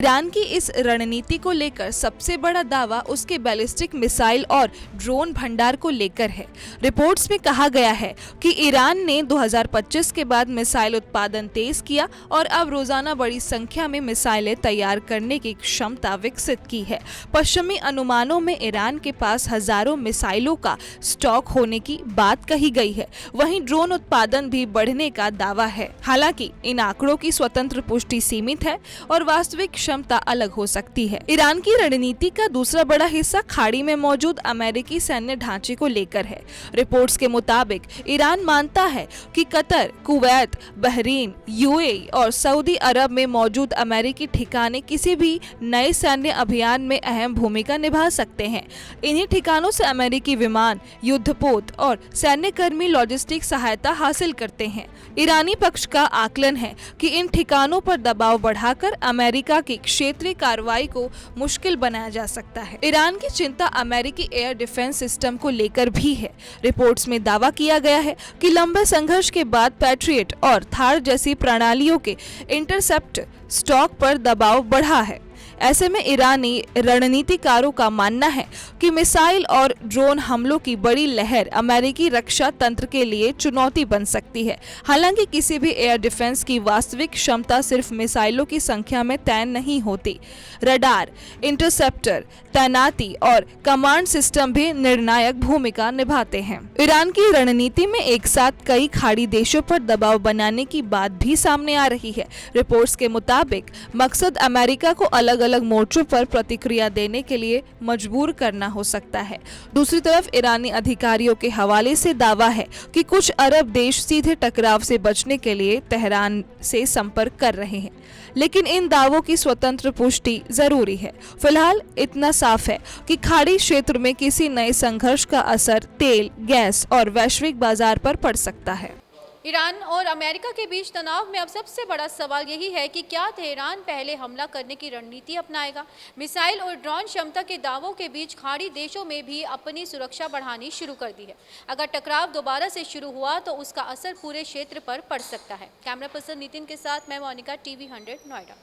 Iran की इस रणनीति को लेकर सबसे बड़ा दावा उसके बैलिस्टिक मिसाइल और ड्रोन भंडार को लेकर है। रिपोर्ट्स में कहा गया है कि ईरान ने 2025 के बाद मिसाइल उत्पादन तेज किया और अब रोजाना बड़ी संख्या में मिसाइलें तैयार करने की क्षमता विकसित की है। पश्चिमी अनुमानों में ईरान के पास हजारों मिसाइलों का स्टॉक होने की बात कही गई है। वहीं ड्रोन उत्पादन भी बढ़ने का दावा है। हालांकि इन आंकड़ों की स्वतंत्र पुष्टि सीमित है और वास्तविक क्षमता अलग हो सकती है। ईरान की रणनीति का दूसरा बड़ा हिस्सा खाड़ी में मौजूद अमेरिकी सैन्य ढांचे को लेकर है। रिपोर्ट्स के मुताबिक ईरान मानता है कि कतर, कुवैत, बहरीन, यूएई और सऊदी अरब में मौजूद अमेरिकी ठिकाने किसी भी नए सैन्य अभियान में अहम भूमिका निभा सकते हैं। इन्हीं ठिकानों से अमेरिकी विमान, युद्धपोत और सैन्य कर्मी लॉजिस्टिक सहायता हासिल करते हैं। ईरानी पक्ष का आकलन है कि इन ठिकानों पर दबाव बढ़ाकर अमेरिका की क्षेत्रीय कार्रवाई को मुश्किल बनाया जा सकता है। ईरान की चिंता अमेरिकी एयर डिफेंस सिस्टम को लेकर भी है। रिपोर्ट्स में दावा किया गया है कि लंबे संघर्ष के बाद पैट्रियट और थार जैसी प्रणालियों के इंटरसेप्ट स्टॉक पर दबाव बढ़ा है। ऐसे में ईरानी रणनीतिकारों का मानना है कि मिसाइल और ड्रोन हमलों की बड़ी लहर अमेरिकी रक्षा तंत्र के लिए चुनौती बन सकती है। हालांकि किसी भी एयर डिफेंस की वास्तविक क्षमता सिर्फ मिसाइलों की संख्या में तय नहीं होती। रडार, इंटरसेप्टर, तैनाती और कमांड सिस्टम भी निर्णायक भूमिका निभाते हैं। ईरान की रणनीति में एक साथ कई खाड़ी देशों पर दबाव बनाने की बात भी सामने आ रही है। रिपोर्ट्स के मुताबिक मकसद अमेरिका को अलग अलग मोर्चों पर प्रतिक्रिया देने के लिए मजबूर करना हो सकता है। दूसरी तरफ ईरानी अधिकारियों के हवाले से दावा है कि कुछ अरब देश सीधे टकराव से बचने के लिए तेहरान से संपर्क कर रहे हैं, लेकिन इन दावों की स्वतंत्र पुष्टि जरूरी है। फिलहाल इतना साफ है कि खाड़ी क्षेत्र में किसी नए संघर्ष का असर तेल, गैस और वैश्विक बाजार पर पड़ सकता है। ईरान और अमेरिका के बीच तनाव में अब सबसे बड़ा सवाल यही है कि क्या तेहरान पहले हमला करने की रणनीति अपनाएगा। मिसाइल और ड्रोन क्षमता के दावों के बीच खाड़ी देशों में भी अपनी सुरक्षा बढ़ानी शुरू कर दी है। अगर टकराव दोबारा से शुरू हुआ तो उसका असर पूरे क्षेत्र पर पड़ सकता है। कैमरा पर्सन नितिन के साथ मैं मोनिका, TV 100 नोएडा।